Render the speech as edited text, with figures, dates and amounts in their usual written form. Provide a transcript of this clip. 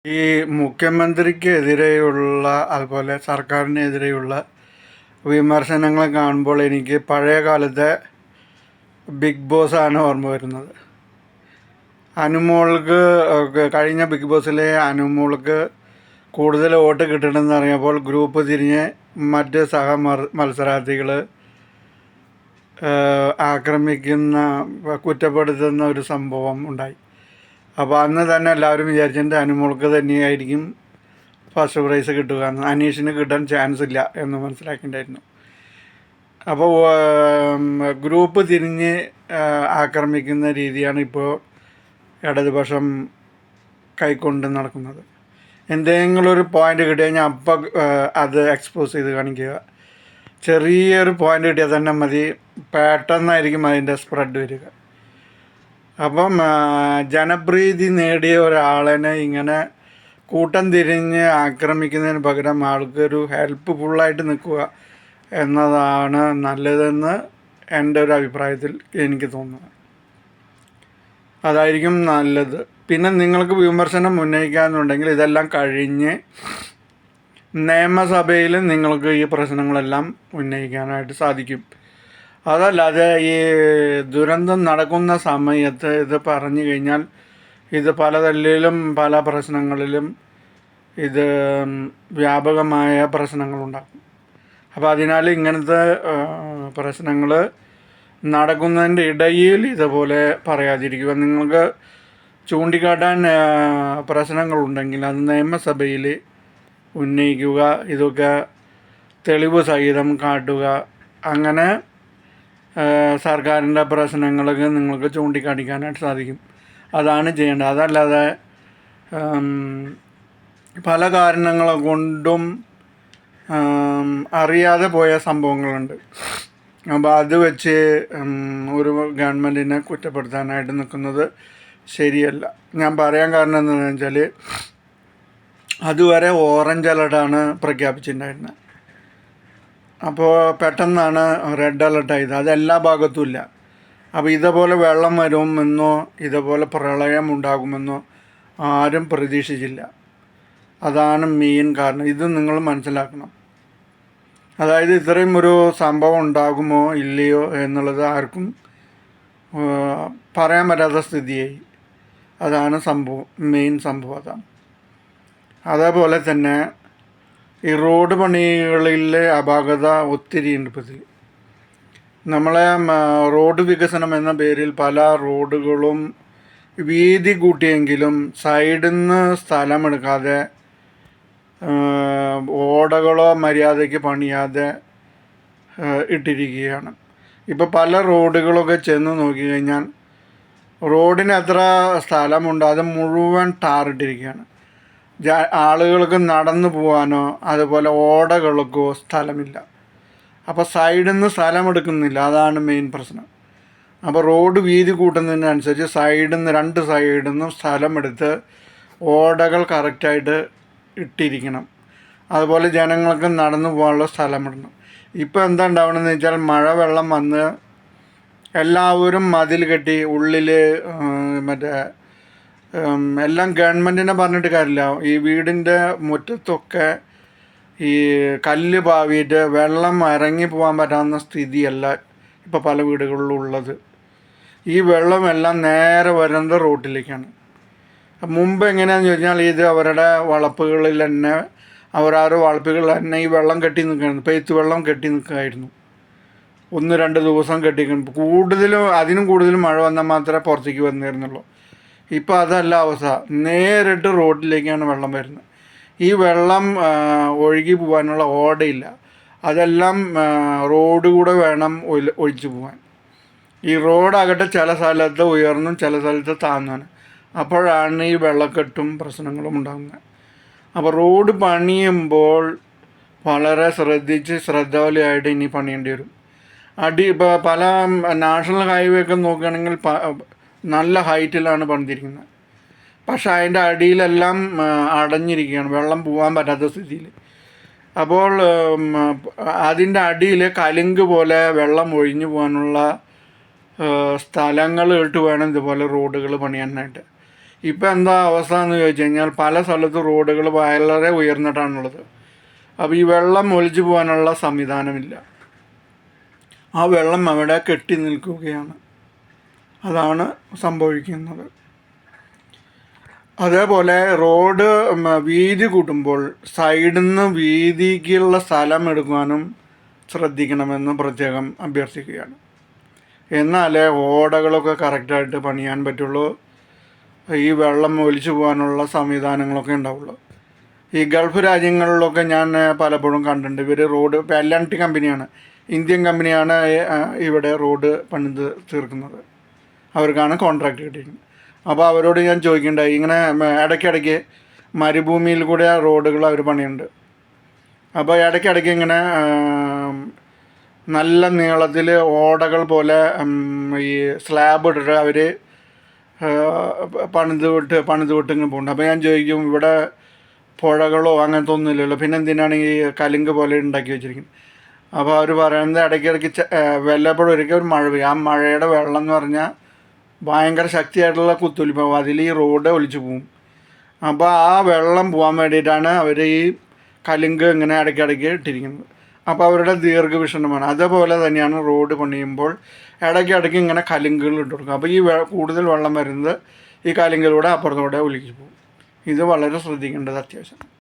ഈ മുഖ്യമന്ത്രിക്കെതിരെയുള്ള അതുപോലെ സർക്കാരിനെതിരെയുള്ള വിമർശനങ്ങൾ കാണുമ്പോൾ എനിക്ക് പഴയ കാലത്തെ ബിഗ് ബോസാണ് ഓർമ്മ വരുന്നത്. അനുമോൾക്ക് കഴിഞ്ഞ ബിഗ് ബോസിലെ അനുമോൾക്ക് കൂടുതൽ വോട്ട് കിട്ടണമെന്ന് അറിഞ്ഞപ്പോൾ ഗ്രൂപ്പ് തിരിഞ്ഞ് മറ്റ് മത്സരാർത്ഥികൾ ആക്രമിക്കുന്ന കുറ്റപ്പെടുത്തുന്ന ഒരു സംഭവം ഉണ്ടായി. അപ്പോൾ അന്ന് തന്നെ എല്ലാവരും വിചാരിച്ചിട്ട് അനുമോൾക്ക് തന്നെയായിരിക്കും ഫസ്റ്റ് പ്രൈസ് കിട്ടുക എന്ന്. അനീഷിന് കിട്ടാൻ ചാൻസ് ഇല്ല എന്ന് മനസ്സിലാക്കിയിട്ടുണ്ടായിരുന്നു. അപ്പോൾ ഗ്രൂപ്പ് തിരിഞ്ഞ് ആക്രമിക്കുന്ന രീതിയാണ് ഇപ്പോൾ ഇടതുപക്ഷം കൈക്കൊണ്ട് നടക്കുന്നത്. എന്തെങ്കിലും ഒരു പോയിൻ്റ് കിട്ടി കഴിഞ്ഞാൽ അപ്പം അത് എക്സ്പോസ് ചെയ്ത് കാണിക്കുക. ചെറിയൊരു പോയിൻ്റ് കിട്ടിയാൽ തന്നെ മതി, പെട്ടെന്നായിരിക്കും അതിൻ്റെ സ്പ്രെഡ് വരിക. അപ്പം ജനപ്രീതി നേടിയ ഒരാളിനെ ഇങ്ങനെ കൂട്ടം തിരിഞ്ഞ് ആക്രമിക്കുന്നതിന് പകരം ആൾക്കൊരു ഹെൽപ്പ്ഫുള്ളായിട്ട് നിൽക്കുക എന്നതാണ് നല്ലതെന്ന് എൻ്റെ ഒരു അഭിപ്രായത്തിൽ എനിക്ക് തോന്നുന്നത്. അതായിരിക്കും നല്ലത്. പിന്നെ നിങ്ങൾക്ക് വിമർശനം ഉന്നയിക്കാമെന്നുണ്ടെങ്കിൽ ഇതെല്ലാം കഴിഞ്ഞ് നിയമസഭയിൽ നിങ്ങൾക്ക് ഈ പ്രശ്നങ്ങളെല്ലാം ഉന്നയിക്കാനായിട്ട് സാധിക്കും. അതല്ലാതെ ഈ ദുരന്തം നടക്കുന്ന സമയത്ത് ഇത് പറഞ്ഞു കഴിഞ്ഞാൽ ഇത് പല തല്ലിലും പല പ്രശ്നങ്ങളിലും ഇത് വ്യാപകമായ പ്രശ്നങ്ങളുണ്ടാക്കും. അപ്പോൾ അതിനാൽ ഇങ്ങനത്തെ പ്രശ്നങ്ങൾ നടക്കുന്നതിൻ്റെ ഇടയിൽ ഇതുപോലെ പറയാതിരിക്കുക. നിങ്ങൾക്ക് ചൂണ്ടിക്കാട്ടാൻ പ്രശ്നങ്ങളുണ്ടെങ്കിൽ അത് നിയമസഭയിൽ ഉന്നയിക്കുക. ഇതൊക്കെ തെളിവ് സഹിതം കാട്ടുക. അങ്ങനെ സർക്കാരിൻ്റെ പ്രശ്നങ്ങളൊക്കെ നിങ്ങൾക്ക് ചൂണ്ടിക്കാണിക്കാനായിട്ട് സാധിക്കും. അതാണ് ചെയ്യേണ്ടത്. അതല്ലാതെ പല കാരണങ്ങൾ കൊണ്ടും അറിയാതെ പോയ സംഭവങ്ങളുണ്ട്. അപ്പോൾ അത് വെച്ച് ഒരു ഗവൺമെൻറ്റിനെ കുറ്റപ്പെടുത്താനായിട്ട് നിൽക്കുന്നത് ശരിയല്ല. ഞാൻ പറയാൻ കാരണം എന്താണെന്ന് വെച്ചാൽ അതുവരെ ഓറഞ്ച് അലർട്ടാണ് പ്രഖ്യാപിച്ചിട്ടുണ്ടായിരുന്നത്. അപ്പോൾ പെട്ടെന്നാണ് റെഡ് അലർട്ടായത്. അത് എല്ലാ ഭാഗത്തും ഇല്ല. അപ്പോൾ ഇതേപോലെ വെള്ളം വരുമെന്നോ ഇതേപോലെ പ്രളയം ഉണ്ടാകുമെന്നോ ആരും പ്രതീക്ഷിച്ചില്ല. അതാണ് മെയിൻ കാരണം. ഇത് നിങ്ങൾ മനസ്സിലാക്കണം. അതായത് ഇത്രയും ഒരു സംഭവം ഉണ്ടാകുമോ ഇല്ലയോ എന്നുള്ളത് ആർക്കും പറയാൻ പറ്റാത്ത സ്ഥിതിയായി. അതാണ് സംഭവം, മെയിൻ സംഭവം അതാണ്. അതേപോലെ തന്നെ ഈ റോഡ് പണികളിലെ അപാകത ഒത്തിരി ഉണ്ട്. ഇപ്പോൾ ഇതിൽ നമ്മളെ റോഡ് വികസനം എന്ന പേരിൽ പല റോഡുകളും വീതി കൂട്ടിയെങ്കിലും സൈഡിൽ നിന്ന് സ്ഥലമെടുക്കാതെ ഓടകളോ മര്യാദയ്ക്ക് പണിയാതെ ഇട്ടിരിക്കുകയാണ്. ഇപ്പോൾ പല റോഡുകളൊക്കെ ചെന്ന് നോക്കിക്കഴിഞ്ഞാൽ റോഡിന് എത്ര സ്ഥലമുണ്ടോ അത് മുഴുവൻ ടാറിട്ടിരിക്കുകയാണ്. ആളുകൾക്ക് നടന്നു പോകാനോ അതുപോലെ ഓടകൾക്കോ സ്ഥലമില്ല. അപ്പോൾ സൈഡിൽ നിന്ന് സ്ഥലമെടുക്കുന്നില്ല. അതാണ് മെയിൻ പ്രശ്നം. അപ്പോൾ റോഡ് വീതി കൂട്ടുന്നതിനനുസരിച്ച് സൈഡിൽ നിന്ന് രണ്ട് സൈഡിൽ നിന്നും സ്ഥലമെടുത്ത് ഓടകൾ കറക്റ്റായിട്ട് ഇട്ടിരിക്കണം. അതുപോലെ ജനങ്ങൾക്ക് നടന്നു പോകാനുള്ള സ്ഥലമിടണം. ഇപ്പോൾ എന്താ ഉണ്ടാവണമെന്ന് വെച്ചാൽ മഴവെള്ളം വന്ന് എല്ലാവരും മതിൽ കെട്ടി ഉള്ളിൽ മറ്റേ എല്ലാം ഗവൺമെൻറ്റിനെ പറഞ്ഞിട്ട് കാര്യമില്ല. ഈ വീടിൻ്റെ മുറ്റത്തൊക്കെ ഈ കല്ല് പാവിയിട്ട് വെള്ളം ഇറങ്ങി പോകാൻ പറ്റാവുന്ന സ്ഥിതിയല്ല ഇപ്പോൾ പല വീടുകളിലും ഉള്ളത്. ഈ വെള്ളമെല്ലാം നേരെ വരുന്നത് റോട്ടിലേക്കാണ്. മുമ്പ് എങ്ങനെയാണെന്ന് ചോദിച്ചാൽ ഇത് അവരുടെ വളപ്പുകളിൽ തന്നെ അവരാരോ വളപ്പുകളിൽ തന്നെ ഈ വെള്ളം കെട്ടി നിൽക്കുകയായിരുന്നു. പെയ്ത്ത് വെള്ളം കെട്ടി നിൽക്കുകയായിരുന്നു. 1-2 ദിവസം കെട്ടിക്കുന്നു. അതിനും കൂടുതലും മഴ വന്നാൽ മാത്രമേ പുറത്തേക്ക് വന്നിരുന്നുള്ളൂ. ഇപ്പോൾ അതല്ല അവസ്ഥ. നേരിട്ട് റോഡിലേക്കാണ് വെള്ളം വരുന്നത്. ഈ വെള്ളം ഒഴുകി പോകാനുള്ള ഓടയില്ല. അതെല്ലാം റോഡ് കൂടെ വേണം ഒഴിച്ചു പോകാൻ. ഈ റോഡാകട്ടെ ചില സ്ഥലത്ത് ഉയർന്നും ചില സ്ഥലത്ത് താഴ്ന്നാണ്. അപ്പോഴാണ് ഈ വെള്ളക്കെട്ടും പ്രശ്നങ്ങളും ഉണ്ടാകുന്നത്. അപ്പോൾ റോഡ് പണിയുമ്പോൾ വളരെ ശ്രദ്ധാലുവായിട്ട് ഇനി പണിയേണ്ടി വരും. ഇപ്പോൾ പല നാഷണൽ ഹൈവേ ഒക്കെ നോക്കുകയാണെങ്കിൽ നല്ല ഹൈറ്റിലാണ് പണിതിരിക്കുന്നത്. പക്ഷേ അതിൻ്റെ അടിയിലെല്ലാം അടഞ്ഞിരിക്കുകയാണ്, വെള്ളം പോകാൻ പറ്റാത്ത സ്ഥിതിയിൽ. അപ്പോൾ അതിൻ്റെ അടിയിൽ കലുങ്ക് പോലെ വെള്ളം ഒഴിഞ്ഞു പോകാനുള്ള സ്ഥലങ്ങൾ ഇട്ട് വേണം ഇതുപോലെ റോഡുകൾ പണിയാനായിട്ട്. ഇപ്പം എന്താ അവസ്ഥ എന്ന് ചോദിച്ചു കഴിഞ്ഞാൽ പല സ്ഥലത്തും റോഡുകൾ വളരെ ഉയർന്നിട്ടാണുള്ളത്. അപ്പോൾ ഈ വെള്ളം ഒലിച്ചു പോകാനുള്ള സംവിധാനമില്ല. ആ വെള്ളം അവിടെ കെട്ടി നിൽക്കുകയാണ്. അതാണ് സംഭവിക്കുന്നത്. അതേപോലെ റോഡ് വീതി കൂട്ടുമ്പോൾ സൈഡിൽ നിന്ന് വീതിക്കുള്ള സ്ഥലം എടുക്കാനും ശ്രദ്ധിക്കണമെന്ന് പ്രത്യേകം അഭ്യർത്ഥിക്കുകയാണ്. എന്നാലേ ഓടകളൊക്കെ കറക്റ്റായിട്ട് പണിയാൻ പറ്റുള്ളൂ. ഈ വെള്ളം ഒലിച്ചു പോകാനുള്ള സംവിധാനങ്ങളൊക്കെ ഉണ്ടാവുള്ളൂ. ഈ ഗൾഫ് രാജ്യങ്ങളിലൊക്കെ ഞാൻ പലപ്പോഴും കണ്ടിട്ടുണ്ട്. ഇവർ റോഡ് ഇപ്പോൾ L&T കമ്പനിയാണ്, ഇന്ത്യൻ കമ്പനിയാണ് ഇവിടെ റോഡ് പണിത് തീർക്കുന്നത്. അവർക്കാണ് കോൺട്രാക്റ്റ് കിട്ടിയിരിക്കുന്നത്. അപ്പോൾ അവരോട് ഞാൻ ചോദിക്കേണ്ടായി, ഇങ്ങനെ ഇടയ്ക്കിടയ്ക്ക് മരുഭൂമിയിൽ കൂടെ റോഡുകൾ അവർ പണിയുണ്ട്. അപ്പോൾ ഇടയ്ക്കിടയ്ക്ക് ഇങ്ങനെ നല്ല നീളത്തിൽ ഓടകൾ പോലെ ഈ സ്ലാബ് ഇട്ടിട്ട് അവർ പണിത് വിട്ട് ഇങ്ങനെ പോകുന്നുണ്ട്. അപ്പോൾ ഞാൻ ചോദിക്കും, ഇവിടെ പുഴകളോ അങ്ങനത്തെ ഒന്നുമില്ലല്ലോ, പിന്നെ എന്തിനാണ് ഈ കലുങ്ക് പോലെ ഉണ്ടാക്കി വെച്ചിരിക്കുന്നത്? അപ്പോൾ അവർ പറയുന്നത് ഇടയ്ക്കിടയ്ക്ക് വല്ലപ്പോഴും ഒരിക്കൽ ഒരു മഴ പെയ്യും. ആ മഴയുടെ വെള്ളം എന്ന് പറഞ്ഞാൽ ഭയങ്കര ശക്തിയായിട്ടുള്ള കുത്തൊലിപ്പാവും, അതിൽ ഈ റോഡ് ഒലിച്ചു പോവും. അപ്പോൾ ആ വെള്ളം പോകാൻ വേണ്ടിയിട്ടാണ് അവർ ഈ കലുങ്ക് ഇങ്ങനെ ഇടയ്ക്കിടയ്ക്ക് ഇട്ടിരിക്കുന്നത്. അപ്പോൾ അവരുടെ ദീർഘവീക്ഷണമാണ്. അതേപോലെ തന്നെയാണ് റോഡ് പണിയുമ്പോൾ ഇടയ്ക്കിടയ്ക്ക് ഇങ്ങനെ കലുങ്കുകൾ ഇട്ട് കൊടുക്കും. അപ്പോൾ ഈ കൂടുതൽ വെള്ളം വരുന്നത് ഈ കലുങ്കിലൂടെ അപ്പുറത്തൂടെ ഒലിച്ചു പോകും. ഇത് വളരെ ശ്രദ്ധിക്കേണ്ടത് അത്യാവശ്യമാണ്.